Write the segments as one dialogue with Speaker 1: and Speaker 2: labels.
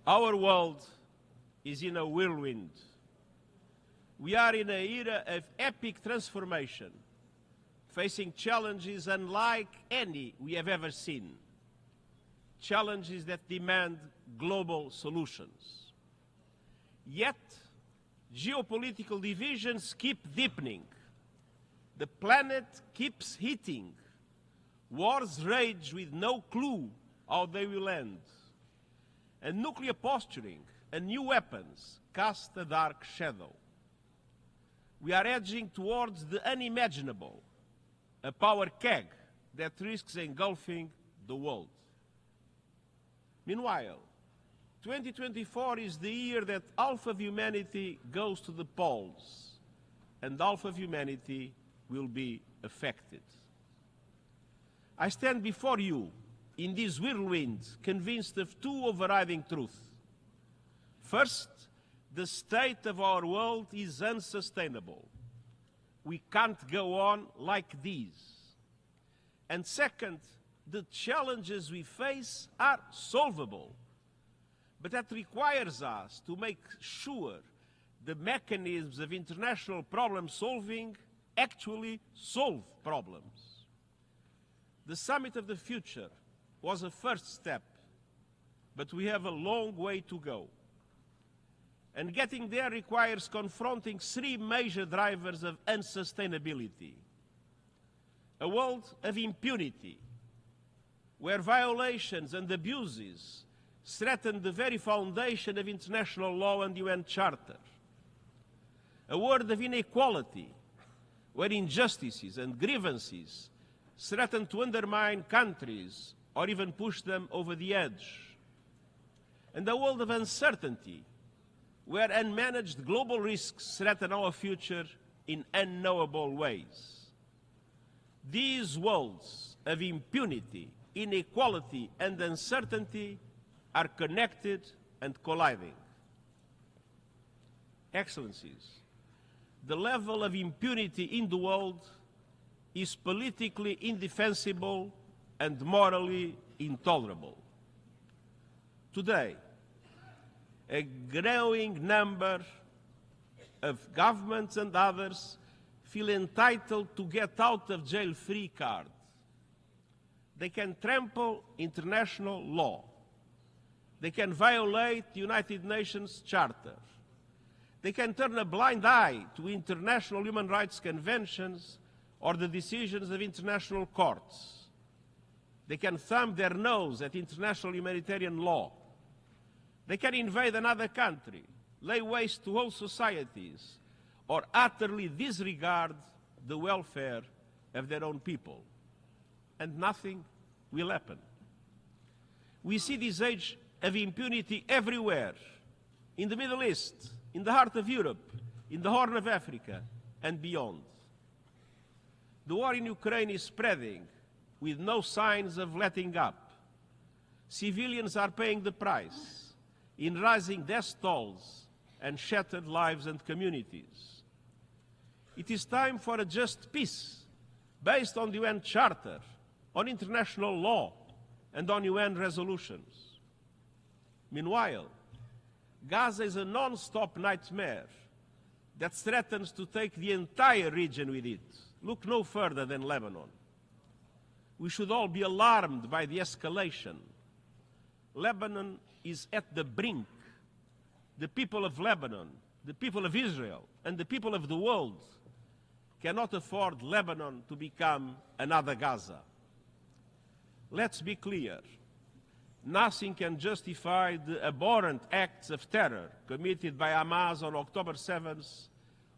Speaker 1: Our world is in a whirlwind. We are in an era of epic transformation, facing challenges unlike any we have ever seen, challenges that demand global solutions. Yet, geopolitical divisions keep deepening. The planet keeps heating. Wars rage with no clue how they will end. And nuclear posturing and new weapons cast a dark shadow. We are edging towards the unimaginable, a power keg that risks engulfing the world. Meanwhile, 2024 is the year that half of humanity goes to the polls, and half of humanity will be affected. I stand before you in this whirlwind, convinced of two overriding truths. First, the state of our world is unsustainable. We can't go on like this. And second, the challenges we face are solvable. But that requires us to make sure the mechanisms of international problem solving actually solve problems. The Summit of the Future was a first step, but we have a long way to go. And getting there requires confronting three major drivers of unsustainability. A world of impunity, where violations and abuses threaten the very foundation of international law and UN Charter. A world of inequality, where injustices and grievances threaten to undermine countries or even push them over the edge. And a world of uncertainty, where unmanaged global risks threaten our future in unknowable ways. These worlds of impunity, inequality, and uncertainty are connected and colliding. Excellencies, the level of impunity in the world is politically indefensible and morally intolerable. Today, a growing number of governments and others feel entitled to get out of jail free card. They can trample international law. They can violate the United Nations Charter. They can turn a blind eye to international human rights conventions or the decisions of international courts. They can thumb their nose at international humanitarian law. They can invade another country, lay waste to whole societies, or utterly disregard the welfare of their own people. And nothing will happen. We see this age of impunity everywhere, in the Middle East, in the heart of Europe, in the Horn of Africa, and beyond. The war in Ukraine is spreading with no signs of letting up. Civilians are paying the price in rising death tolls and shattered lives and communities. It is time for a just peace based on the UN Charter, on international law, and on UN resolutions. Meanwhile, Gaza is a non-stop nightmare that threatens to take the entire region with it. Look no further than Lebanon. We should all be alarmed by the escalation. Lebanon is at the brink. The people of Lebanon, the people of Israel, and the people of the world cannot afford Lebanon to become another Gaza. Let's be clear. Nothing can justify the abhorrent acts of terror committed by Hamas on October 7th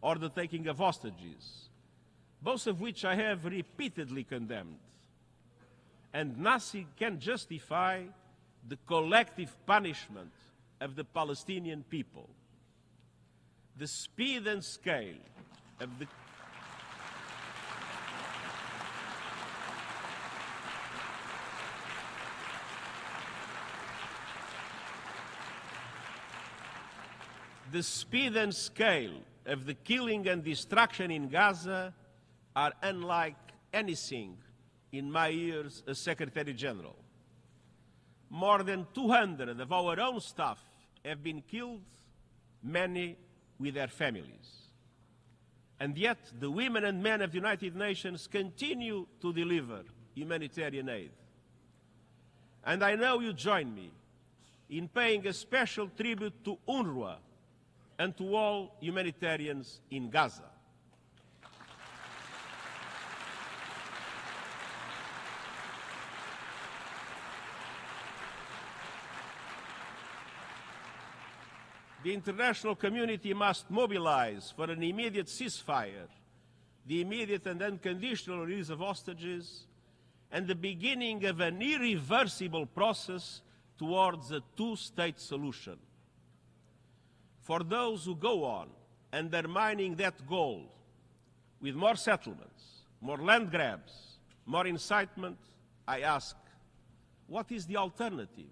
Speaker 1: or the taking of hostages, both of which I have repeatedly condemned. And nothing can justify the collective punishment of the Palestinian people. The speed and scale of the The speed and scale of the killing and destruction in Gaza are unlike anything in my years as Secretary-General. More than 200 of our own staff have been killed, many with their families. And yet the women and men of the United Nations continue to deliver humanitarian aid. And I know you join me in paying a special tribute to UNRWA and to all humanitarians in Gaza. The international community must mobilize for an immediate ceasefire, the immediate and unconditional release of hostages, and the beginning of an irreversible process towards a two-state solution. For those who go on undermining that goal with more settlements, more land grabs, more incitement, I ask, what is the alternative?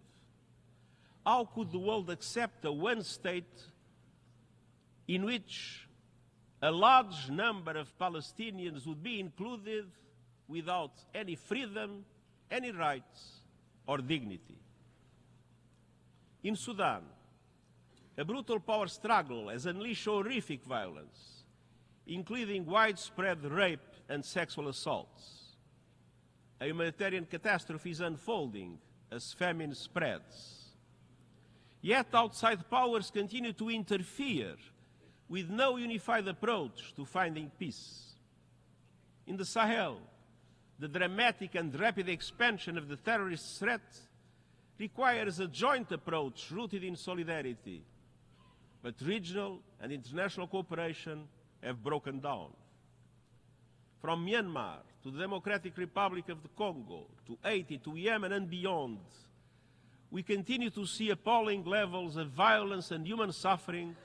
Speaker 1: How could the world accept a one state in which a large number of Palestinians would be included without any freedom, any rights, or dignity? In Sudan, a brutal power struggle has unleashed horrific violence, including widespread rape and sexual assaults. A humanitarian catastrophe is unfolding as famine spreads. Yet outside powers continue to interfere with no unified approach to finding peace. In the Sahel, the dramatic and rapid expansion of the terrorist threat requires a joint approach rooted in solidarity. But regional and international cooperation have broken down. From Myanmar to the Democratic Republic of the Congo, to Haiti, to Yemen and beyond, we continue to see appalling levels of violence and human suffering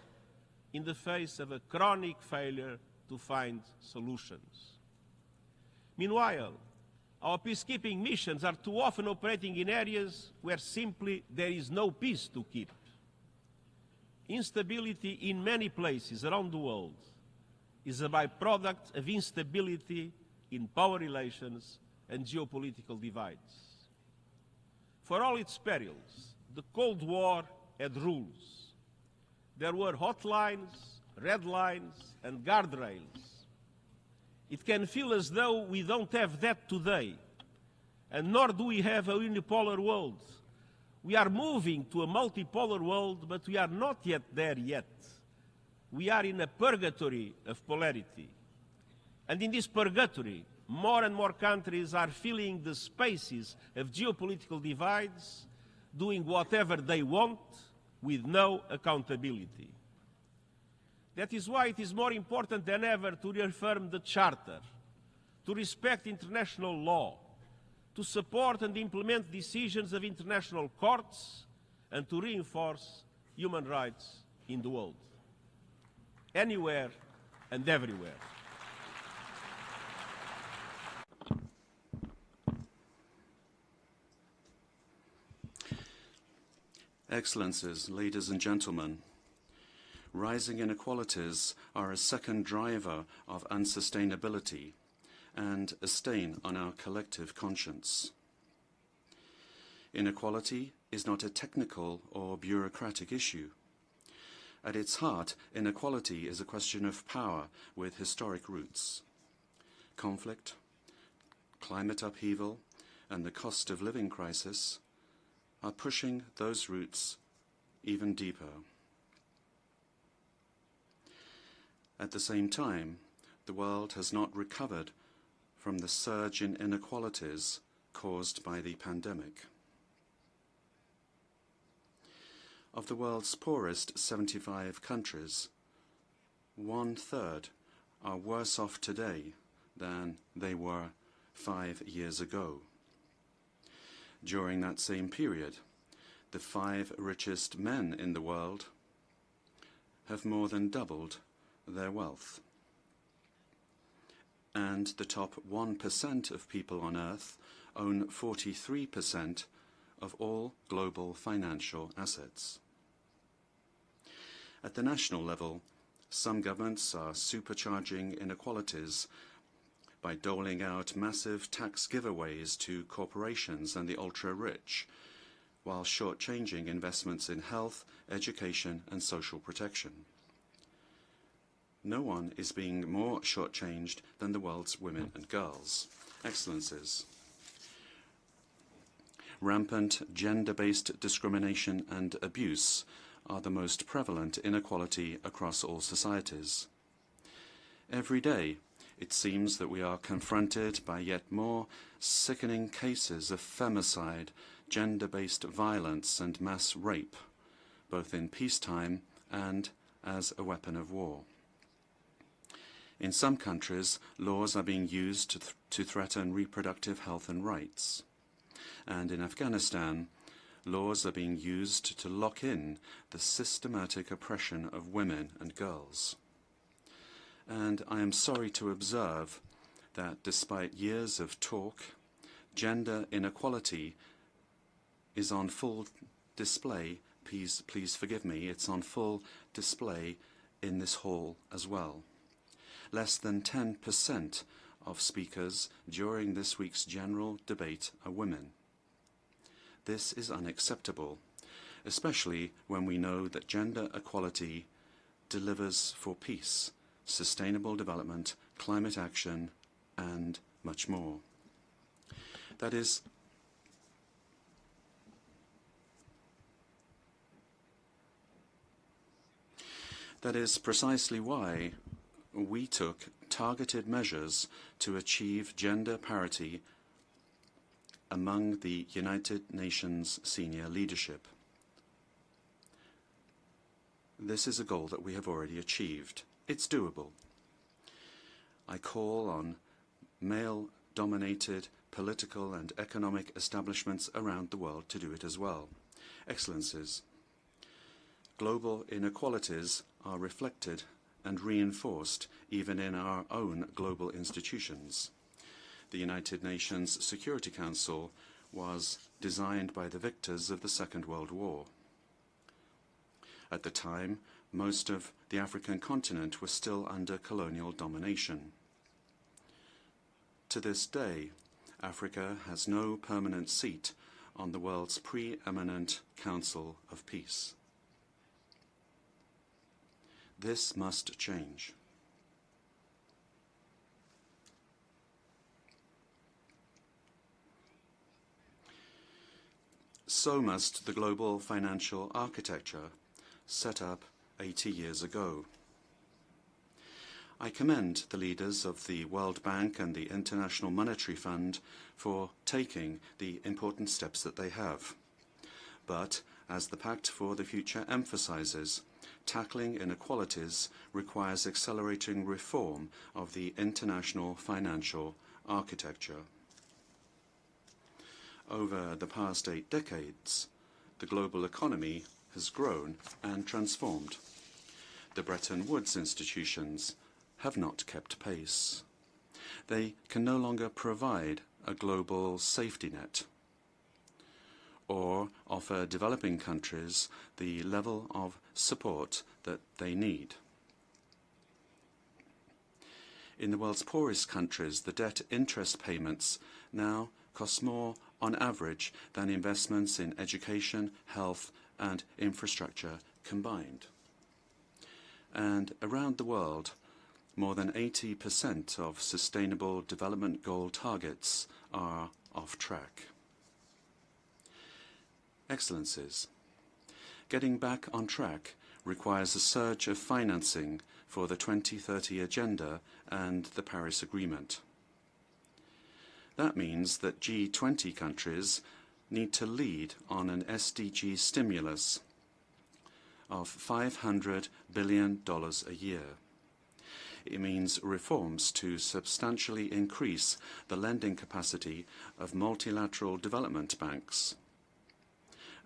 Speaker 1: in the face of a chronic failure to find solutions. Meanwhile, our peacekeeping missions are too often operating in areas where simply there is no peace to keep. Instability in many places around the world is a byproduct of instability in power relations and geopolitical divides. For all its perils, the Cold War had rules. There were hotlines, red lines, and guardrails. It can feel as though we don't have that today, and nor do we have a unipolar world. We are moving to a multipolar world, but we are not yet there yet. We are in a purgatory of polarity. And in this purgatory, more and more countries are filling the spaces of geopolitical divides, doing whatever they want with no accountability. That is why it is more important than ever to reaffirm the Charter, to respect international law, to support and implement decisions of international courts, and to reinforce human rights in the world, anywhere and everywhere.
Speaker 2: Excellencies, ladies and gentlemen, rising inequalities are a second driver of unsustainability and a stain on our collective conscience. Inequality is not a technical or bureaucratic issue. At its heart, inequality is a question of power with historic roots. Conflict, climate upheaval, and the cost of living crisis are pushing those roots even deeper. At the same time, the world has not recovered from the surge in inequalities caused by the pandemic. Of the world's poorest 75 countries, 1/3 are worse off today than they were 5 years ago. During that same period, the 5 richest men in the world have more than doubled their wealth. And the top 1% of people on Earth own 43% of all global financial assets. At the national level, some governments are supercharging inequalities by doling out massive tax giveaways to corporations and the ultra-rich, while shortchanging investments in health, education and social protection. No one is being more shortchanged than the world's women and girls. Excellencies, rampant gender-based discrimination and abuse are the most prevalent inequality across all societies. Every day, it seems that we are confronted by yet more sickening cases of femicide, gender-based violence and mass rape, both in peacetime and as a weapon of war. In some countries, laws are being used to threaten reproductive health and rights. And in Afghanistan, laws are being used to lock in the systematic oppression of women and girls. And I am sorry to observe that despite years of talk, gender inequality is on full display. Please forgive me, it's on full display in this hall as well. Less than 10% of speakers during this week's general debate are women. This is unacceptable, especially when we know that gender equality delivers for peace, sustainable development, climate action, and much more. That is precisely why we took targeted measures to achieve gender parity among the United Nations senior leadership. This is a goal that we have already achieved. It's doable. I call on male-dominated political and economic establishments around the world to do it as well. Excellencies, global inequalities are reflected and reinforced even in our own global institutions. The United Nations Security Council was designed by the victors of the Second World War. At the time, most of the African continent was still under colonial domination. To this day, Africa has no permanent seat on the world's preeminent Council of Peace. This must change. So must the global financial architecture set up 80 years ago. I commend the leaders of the World Bank and the International Monetary Fund for taking the important steps that they have. But, as the Pact for the Future emphasizes, tackling inequalities requires accelerating reform of the international financial architecture. Over the past 8 decades, the global economy has grown and transformed. The Bretton Woods institutions have not kept pace. They can no longer provide a global safety net or offer developing countries the level of support that they need. In the world's poorest countries, the debt interest payments now cost more on average than investments in education, health, and infrastructure combined. And around the world, more than 80% of Sustainable Development Goal targets are off track. Excellencies, getting back on track requires a surge of financing for the 2030 Agenda and the Paris Agreement. That means that G20 countries need to lead on an SDG stimulus of $500 billion a year. It means reforms to substantially increase the lending capacity of multilateral development banks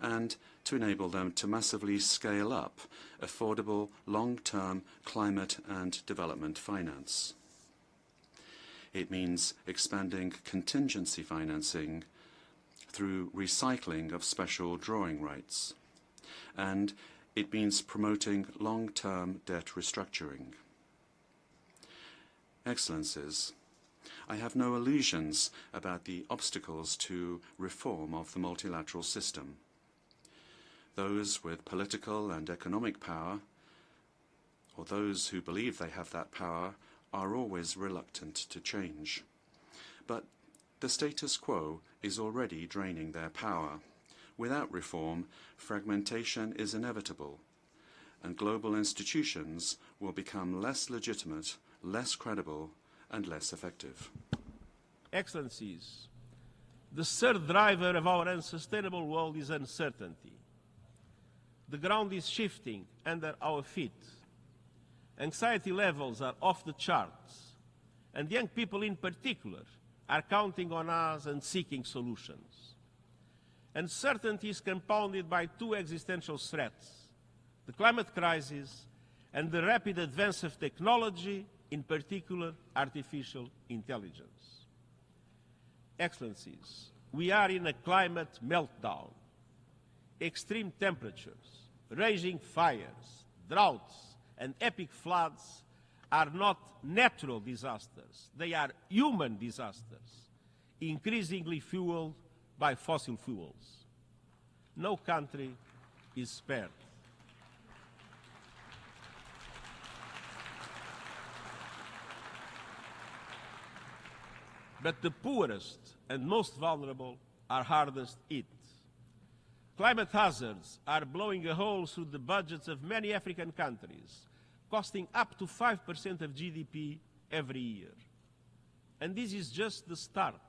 Speaker 2: and to enable them to massively scale up affordable long-term climate and development finance. It means expanding contingency financing through recycling of special drawing rights. And it means promoting long-term debt restructuring. Excellencies, I have no illusions about the obstacles to reform of the multilateral system. Those with political and economic power, or those who believe they have that power, are always reluctant to change. But the status quo is already draining their power. Without reform, fragmentation is inevitable, and global institutions will become less legitimate, less credible, and less effective.
Speaker 1: Excellencies, the third driver of our unsustainable world is uncertainty. The ground is shifting under our feet. Anxiety levels are off the charts, and young people in particular are counting on us and seeking solutions. Uncertainty is compounded by two existential threats: the climate crisis and the rapid advance of technology, in particular artificial intelligence. Excellencies, we are in a climate meltdown. Extreme temperatures, raging fires, droughts, and epic floods are not natural disasters. They are human disasters, increasingly fueled by fossil fuels. No country is spared. But the poorest and most vulnerable are hardest hit. Climate hazards are blowing a hole through the budgets of many African countries, costing up to 5% of GDP every year. And this is just the start.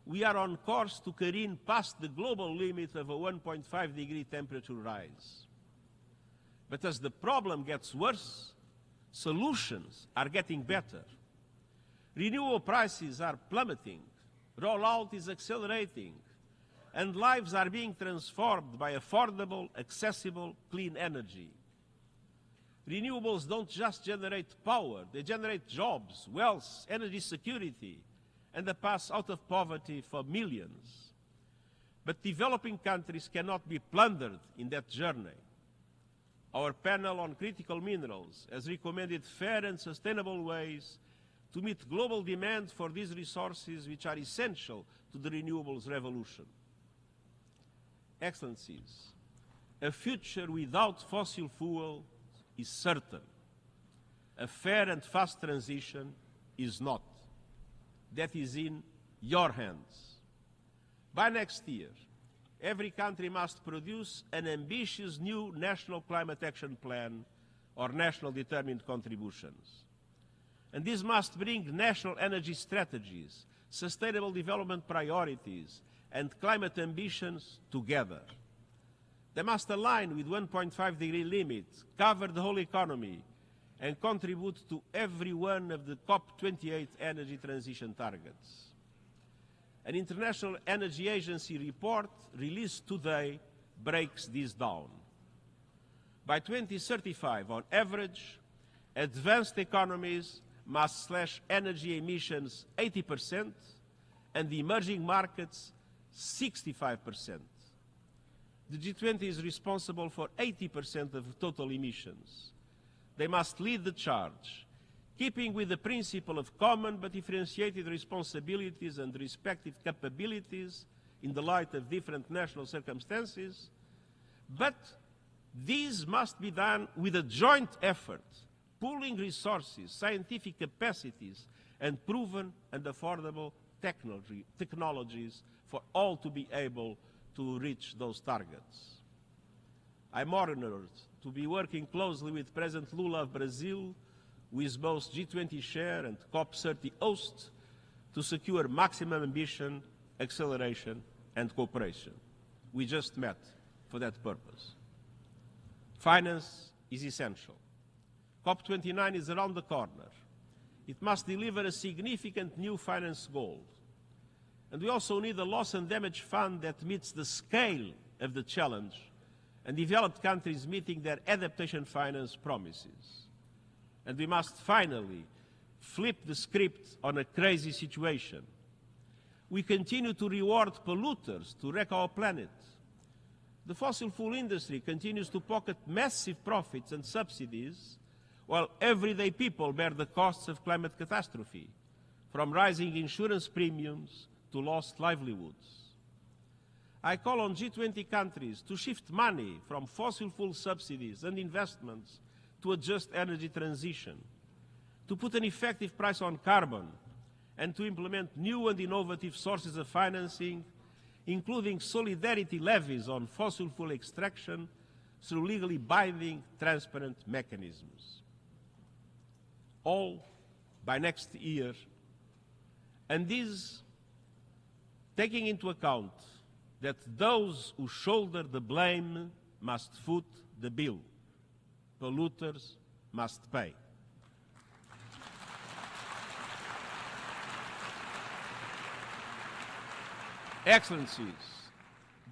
Speaker 1: We are on course to careen past the global limit of a 1.5-degree temperature rise. But as the problem gets worse, solutions are getting better. Renewable prices are plummeting, rollout is accelerating, and lives are being transformed by affordable, accessible, clean energy. Renewables don't just generate power, they generate jobs, wealth, energy security, and a path out of poverty for millions. But developing countries cannot be plundered in that journey. Our panel on critical minerals has recommended fair and sustainable ways to meet global demand for these resources, which are essential to the renewables revolution. Excellencies, a future without fossil fuel is certain. A fair and fast transition is not. That is in your hands. By next year, every country must produce an ambitious new national climate action plan or national determined contributions. And this must bring national energy strategies, sustainable development priorities, and climate ambitions together. They must align with 1.5-degree limit, cover the whole economy, and contribute to every one of the COP28 energy transition targets. An International Energy Agency report released today breaks this down. By 2035, on average, advanced economies must slash energy emissions 80% and the emerging markets 65%. The G20 is responsible for 80% of total emissions. They must lead the charge, keeping with the principle of common but differentiated responsibilities and respective capabilities in the light of different national circumstances. But these must be done with a joint effort, pooling resources, scientific capacities, and proven and affordable technologies for all to be able to reach those targets. I'm honored to be working closely with President Lula of Brazil, who is both G20 chair and COP30 host, to secure maximum ambition, acceleration, and cooperation. We just met for that purpose. Finance is essential. COP29 is around the corner. It must deliver a significant new finance goal. And we also need a loss and damage fund that meets the scale of the challenge and developed countries meeting their adaptation finance promises. And we must finally flip the script on a crazy situation. We continue to reward polluters to wreck our planet. The fossil fuel industry continues to pocket massive profits and subsidies, while everyday people bear the costs of climate catastrophe, from rising insurance premiums to lost livelihoods. I call on G20 countries to shift money from fossil fuel subsidies and investments to a just energy transition, to put an effective price on carbon, and to implement new and innovative sources of financing, including solidarity levies on fossil fuel extraction through legally binding, transparent mechanisms. All by next year, and this taking into account that those who shoulder the blame must foot the bill. Polluters must pay. Excellencies,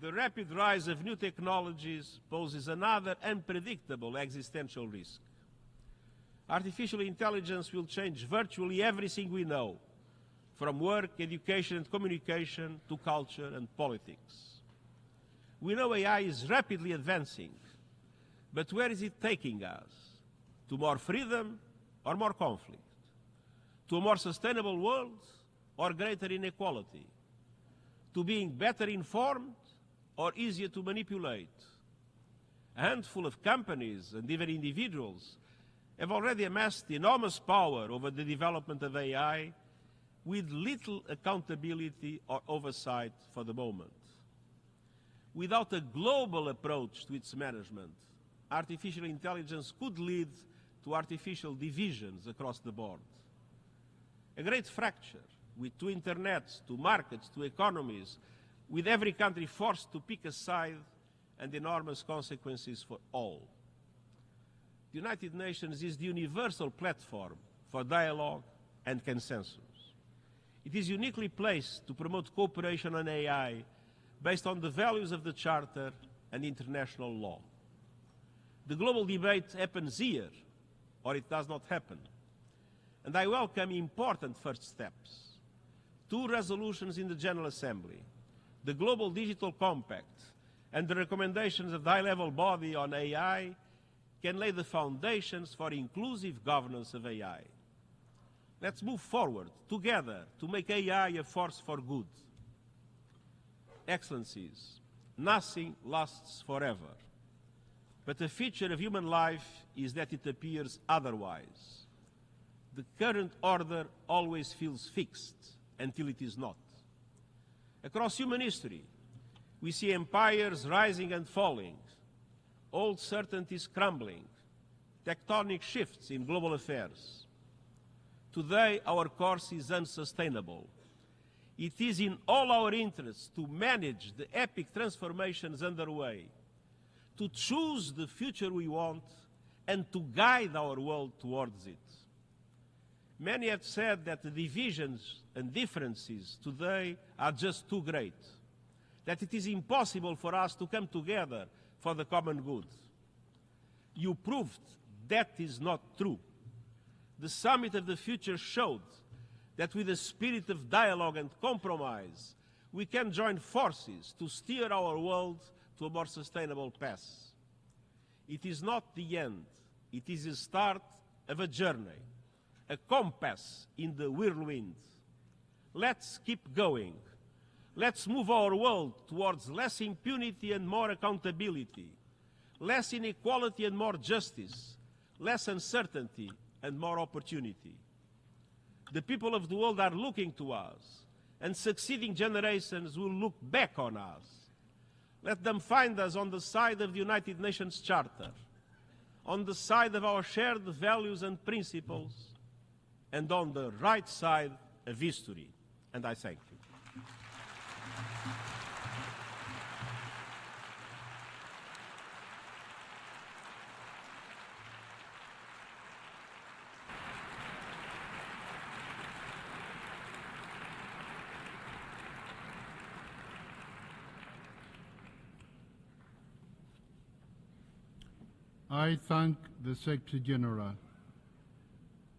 Speaker 1: the rapid rise of new technologies poses another unpredictable existential risk. Artificial intelligence will change virtually everything we know, from work, education and communication to culture and politics. We know AI is rapidly advancing, but where is it taking us? To more freedom or more conflict? To a more sustainable world or greater inequality? To being better informed or easier to manipulate? A handful of companies and even individuals have already amassed enormous power over the development of AI with little accountability or oversight for the moment. Without a global approach to its management, artificial intelligence could lead to artificial divisions across the board. A great fracture with two internets, two markets, two economies, with every country forced to pick a side and enormous consequences for all. The United Nations is the universal platform for dialogue and consensus. It is uniquely placed to promote cooperation on AI based on the values of the Charter and international law. The global debate happens here, or it does not happen. And I welcome important first steps. 2 resolutions in the General Assembly, the Global Digital Compact, and the recommendations of the high-level body on AI can lay the foundations for inclusive governance of AI. Let's move forward together to make AI a force for good. Excellencies, nothing lasts forever, but a feature of human life is that it appears otherwise. The current order always feels fixed until it is not. Across human history, we see empires rising and falling, old certainties crumbling, tectonic shifts in global affairs. Today, our course is unsustainable. It is in all our interests to manage the epic transformations underway, to choose the future we want, and to guide our world towards it. Many have said that the divisions and differences today are just too great, that it is impossible for us to come together for the common good. You proved that is not true. The Summit of the Future showed that with a spirit of dialogue and compromise, we can join forces to steer our world to a more sustainable path. It is not the end. It is the start of a journey, a compass in the whirlwind. Let's keep going. Let's move our world towards less impunity and more accountability, less inequality and more justice, less uncertainty and more opportunity. The people of the world are looking to us, and succeeding generations will look back on us. Let them find us on the side of the United Nations Charter, on the side of our shared values and principles, and on the right side of history. And I thank you.
Speaker 3: I thank the Secretary-General.